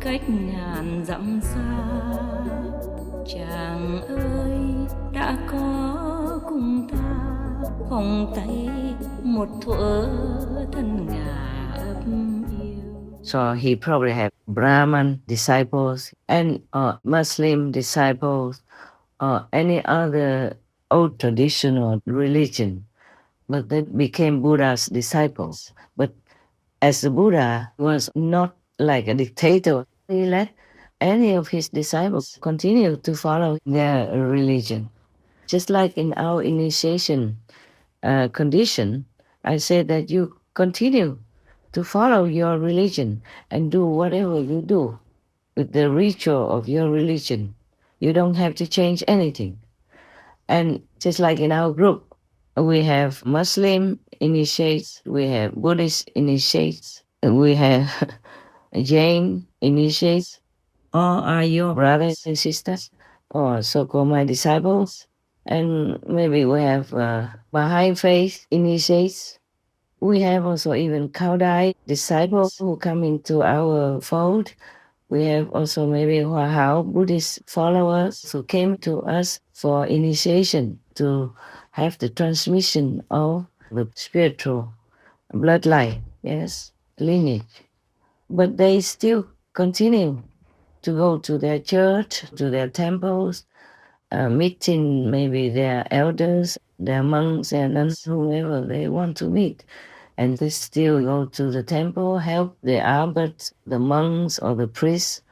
cách ngàn dặm xa. Chàng ơi đã có cùng ta vòng tay một thuở thân ngà ấp yêu. So he probably had Brahman disciples and Muslim disciples or any other old traditional religion, but they became Buddha's disciples. But as the Buddha was not like a dictator, he let any of his disciples continue to follow their religion. Just like in our initiation condition, I say that you continue to follow your religion and do whatever you do with the ritual of your religion. You don't have to change anything. And just like in our group, we have Muslim initiates, we have Buddhist initiates, we have Jain initiates. All are your brothers and sisters, or so-called my disciples. And maybe we have Baha'i faith initiates. We have also even Kaudai disciples who come into our fold. We have also maybe Hua Buddhist followers who came to us for initiation to have the transmission of the spiritual bloodline, yes, lineage. But they still continue to go to their church, to their temples, meeting maybe their elders, their monks and nuns, whoever they want to meet. And they still go to the temple, help the abbots, the monks or the priests,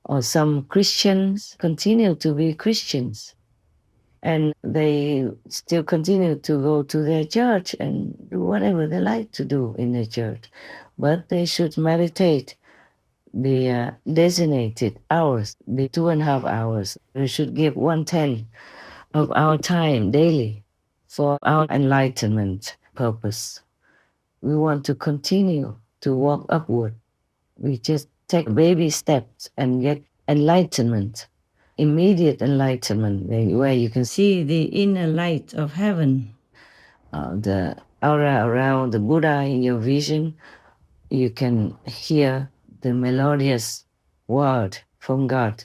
or some Christians continue to be Christians. And they still continue to go to their church and do whatever they like to do in the church. But they should meditate the designated hours, the 2.5 hours. We should give 1/10 of our time daily for our enlightenment purpose. We want to continue to walk upward. We just take baby steps and get enlightenment, immediate enlightenment, where you can see the inner light of heaven, the aura around the Buddha in your vision. You can hear the melodious word from God,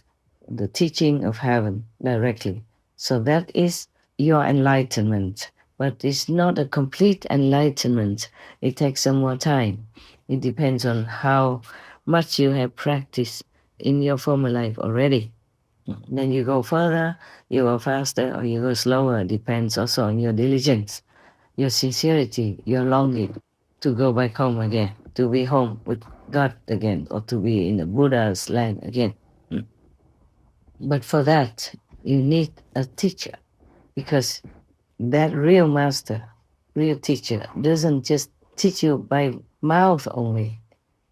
the teaching of heaven directly. So that is your enlightenment. But it's not a complete enlightenment. It takes some more time. It depends on how much you have practiced in your former life already. Then you go further, you go faster, or you go slower. It depends also on your diligence, your sincerity, your longing to go back home again, to be home with God again, or to be in the Buddha's land again. But for that, you need a teacher, because that real master, real teacher, doesn't just teach you by mouth only.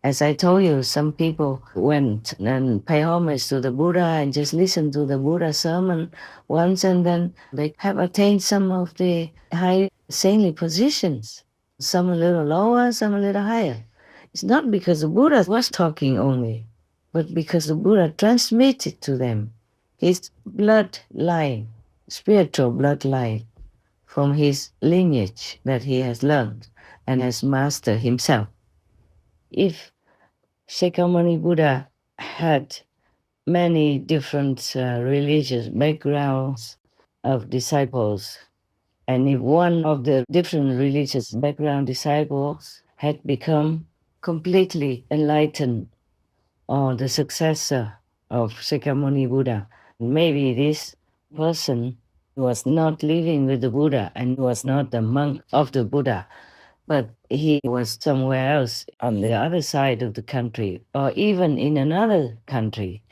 As I told you, some people went and pay homage to the Buddha and just listen to the Buddha sermon once, and then they have attained some of the high saintly positions, some a little lower, some a little higher. It's not because the Buddha was talking only, but because the Buddha transmitted to them his bloodline, spiritual bloodline, from his lineage that he has learned and has mastered himself. If Shakyamuni Buddha had many different religious backgrounds of disciples, and if one of the different religious background disciples had become completely enlightened, or the successor of Shakyamuni Buddha, maybe this person was not living with the Buddha and was not the monk of the Buddha, but he was somewhere else on the other side of the country, or even in another country.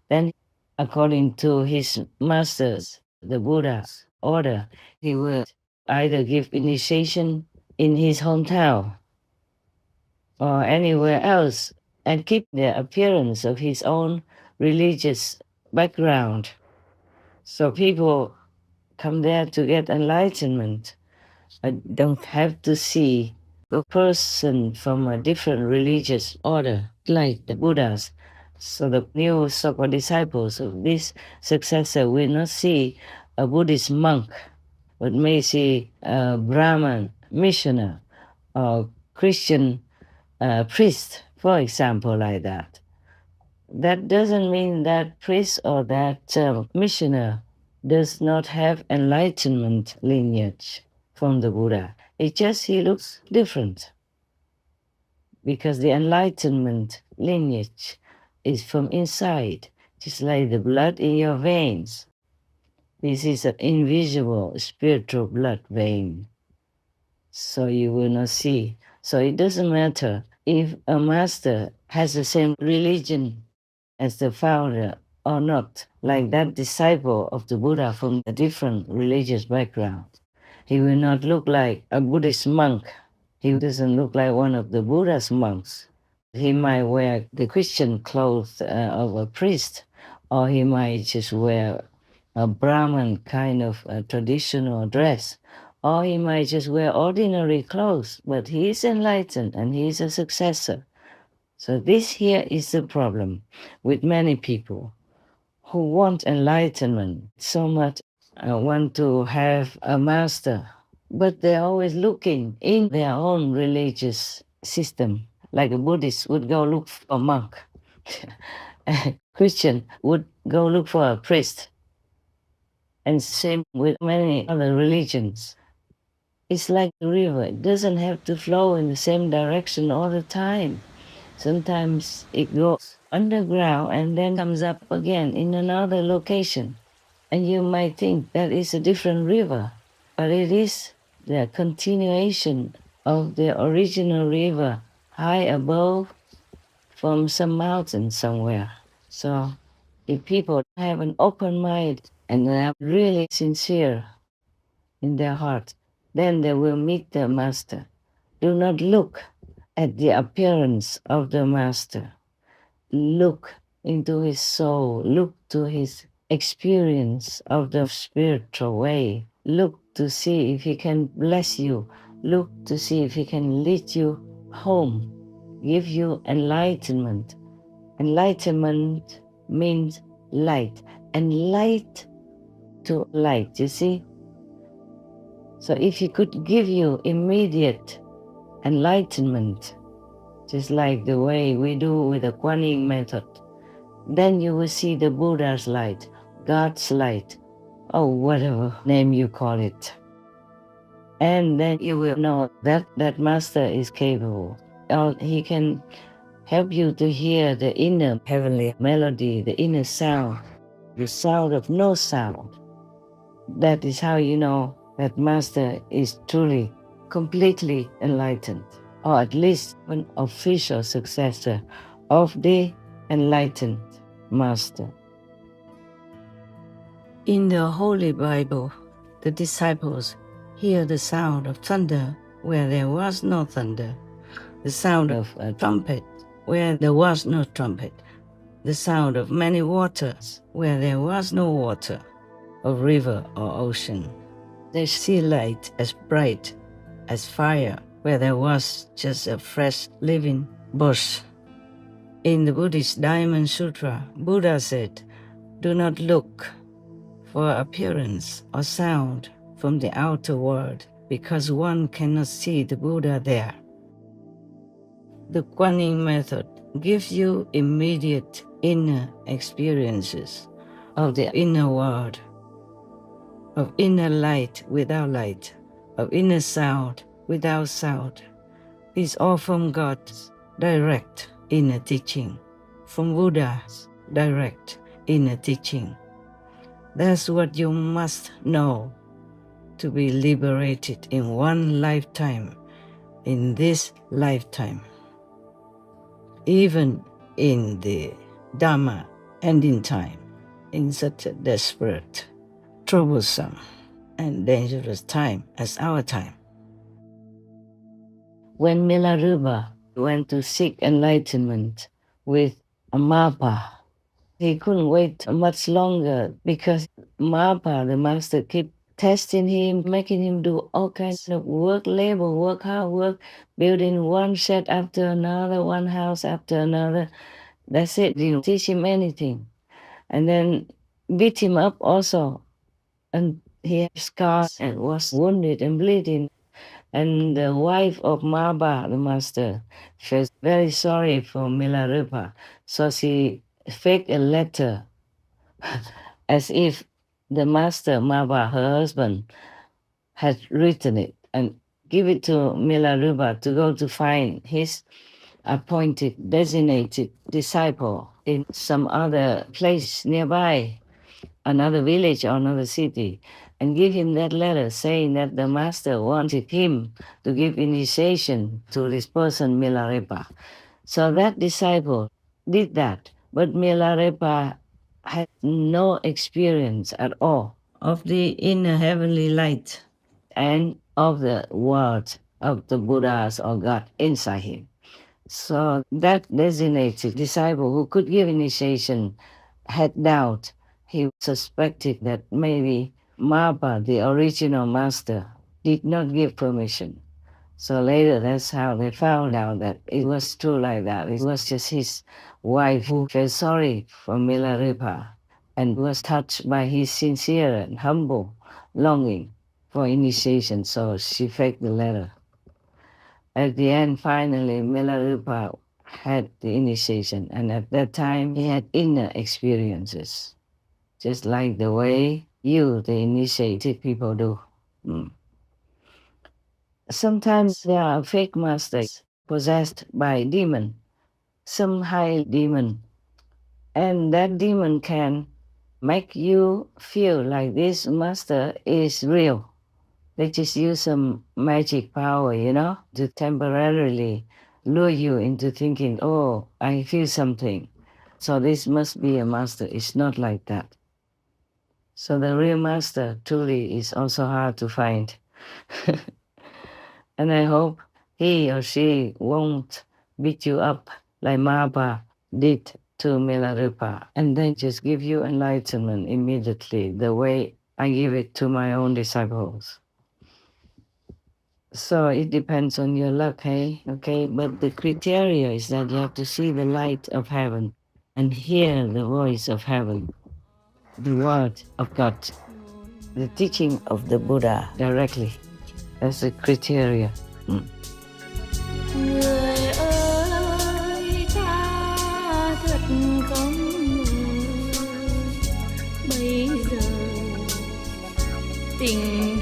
Then, according to his masters, the Buddha's order, he would either give initiation in his hometown or anywhere else and keep the appearance of his own religious background. So people come there to get enlightenment. I don't have to see a person from a different religious order like the Buddhas. So the new so-called disciples of this successor will not see a Buddhist monk, but may see a Brahman missioner or Christian priest, for example, like that. That doesn't mean that priest or that missioner does not have enlightenment lineage from the Buddha. It just he looks different because the enlightenment lineage is from inside, just like the blood in your veins. This is an invisible spiritual blood vein, so you will not see. So it doesn't matter if a master has the same religion as the founder or not, like that disciple of the Buddha from a different religious background. He will not look like a Buddhist monk. He doesn't look like one of the Buddha's monks. He might wear the Christian clothes of a priest, or he might just wear a Brahmin kind of traditional dress, or he might just wear ordinary clothes, but he is enlightened and he is a successor. So this here is the problem with many people who want enlightenment so much, want to have a master, but they're always looking in their own religious system. Like a Buddhist would go look for a monk, a Christian would go look for a priest, and same with many other religions. It's like a river, it doesn't have to flow in the same direction all the time. Sometimes it goes underground and then comes up again in another location. And you might think that is a different river, but it is the continuation of the original river high above from some mountain somewhere. So if people have an open mind and they are really sincere in their heart, then they will meet their master. Do not look at the appearance of the master. Look into his soul, look to his experience of the spiritual way. Look to see if he can bless you. Look to see if he can lead you home, give you enlightenment. Enlightenment means light, and light to light, you see? So if he could give you immediate enlightenment, just like the way we do with the Kuan Yin method, then you will see the Buddha's light, God's light, or whatever name you call it. And then you will know that that master is capable. Or he can help you to hear the inner heavenly melody, the inner sound, the sound of no sound. That is how you know that master is truly, completely enlightened, or at least an official successor of the enlightened master. In the Holy Bible, the disciples hear the sound of thunder where there was no thunder, the sound of a trumpet where there was no trumpet, the sound of many waters where there was no water, of river or ocean. They see light as bright as fire where there was just a fresh living bush. In the Buddhist Diamond Sutra, Buddha said, "Do not look for appearance or sound from the outer world, because one cannot see the Buddha there." The Kuan Yin method gives you immediate inner experiences of the inner world, of inner light without light, of inner sound without sound. These all from God's direct inner teaching, from Buddha's direct inner teaching. That's what you must know to be liberated in one lifetime, in this lifetime. Even in the Dhamma ending time, in such a desperate, troublesome, and dangerous time as our time. When Milarepa went to seek enlightenment with Mapa, he couldn't wait much longer because Mapa, the master, kept testing him, making him do all kinds of work, labor, work, hard work, building one shed after another, one house after another. That's it, didn't teach him anything. And then beat him up also. And he had scars and was wounded and bleeding. And the wife of Maba, the master, felt very sorry for Milarepa. So she fake a letter as if the master, Maba, her husband, had written it and give it to Milarepa to go to find his appointed, designated disciple in some other place nearby, another village or another city, and give him that letter saying that the master wanted him to give initiation to this person, Milarepa. So that disciple did that, but Milarepa had no experience at all of the inner heavenly light and of the word of the Buddhas or God inside him. So that designated disciple who could give initiation had doubt. He suspected that maybe Mapa, the original master, did not give permission. So later, that's how they found out that it was true like that. It was just his wife who felt sorry for Milarepa and was touched by his sincere and humble longing for initiation, so she faked the letter. At the end, finally, Milarepa had the initiation, and at that time, he had inner experiences, just like the way you, the initiated people, do. Sometimes there are fake masters possessed by demon, some high demon, and that demon can make you feel like this master is real. They just use some magic power, to temporarily lure you into thinking, oh, I feel something. So this must be a master. It's not like that. So the real master truly is also hard to find. And I hope he or she won't beat you up like Mapa did to Milarepa, and then just give you enlightenment immediately, the way I give it to my own disciples. So it depends on your luck, hey? Okay, but the criteria is that you have to see the light of heaven and hear the voice of heaven, the word of God, the teaching of the Buddha directly. That's the criteria. Người ơi, ta thật không ngờ bây giờ tình